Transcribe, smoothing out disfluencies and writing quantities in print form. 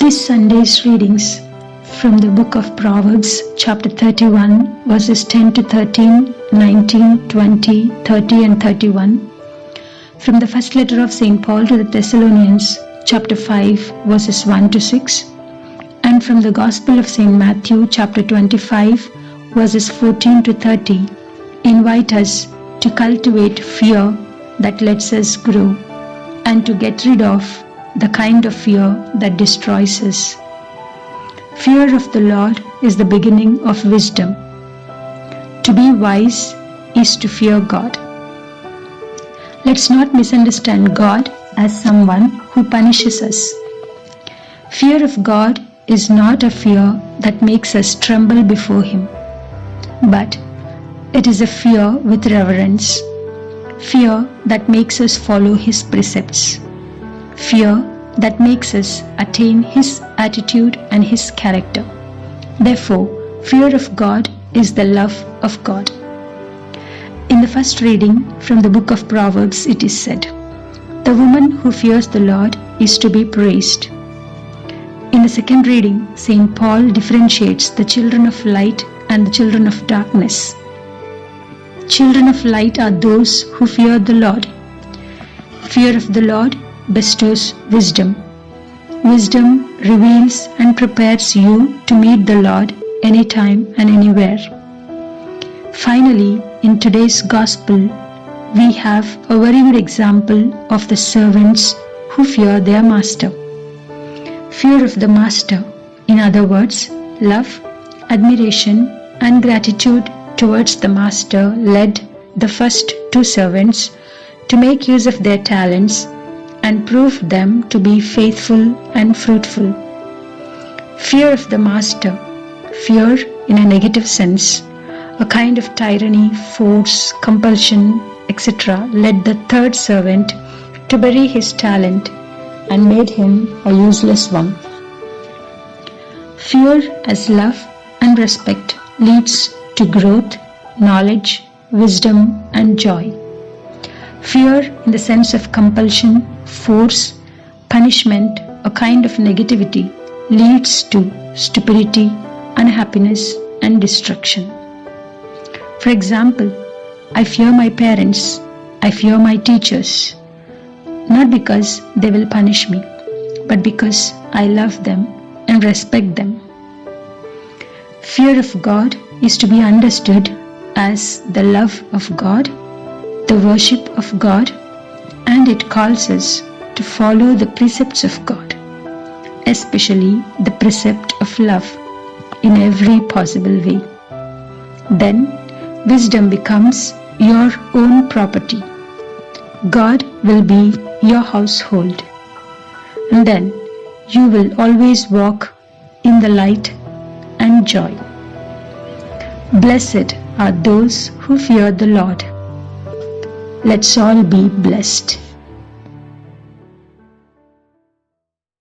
This Sunday's readings from the book of Proverbs, chapter 31, verses 10 to 13, 19, 20, 30 and 31. From the first letter of St. Paul to the Thessalonians, chapter 5, verses 1 to 6. And from the Gospel of St. Matthew, chapter 25, verses 14 to 30, invite us to cultivate fear that lets us grow and to get rid of the kind of fear that destroys us. Fear of the Lord is the beginning of wisdom. To be wise is to fear God. Let's not misunderstand God as someone who punishes us. Fear of God is not a fear that makes us tremble before Him, but it is a fear with reverence, fear that makes us follow His precepts, fear that makes us attain His attitude and His character. Therefore, fear of God is the love of God. In the first reading from the book of Proverbs, it is said, "The woman who fears the Lord is to be praised." In the second reading, St. Paul differentiates the children of light and the children of darkness. Children of light are those who fear the Lord. Fear of the Lord bestows wisdom. Wisdom reveals and prepares you to meet the Lord anytime and anywhere. Finally, in today's Gospel, we have a very good example of the servants who fear their master. Fear of the master, in other words, love, admiration, and gratitude towards the master led the first two servants to make use of their talents and proved them to be faithful and fruitful. Fear of the master, fear in a negative sense, a kind of tyranny, force, compulsion, etc., led the third servant to bury his talent and made him a useless one. Fear as love and respect leads to growth, knowledge, wisdom, and joy. Fear in the sense of compulsion, force, punishment, a kind of negativity, leads to stupidity, unhappiness, and destruction. For example, I fear my parents, I fear my teachers, not because they will punish me, but because I love them and respect them. Fear of God is to be understood as the love of God, the worship of God, and it calls us to follow the precepts of God, especially the precept of love, in every possible way. Then wisdom becomes your own property. God will be your household. And then you will always walk in the light and joy. Blessed are those who fear the Lord. Let's all be blessed.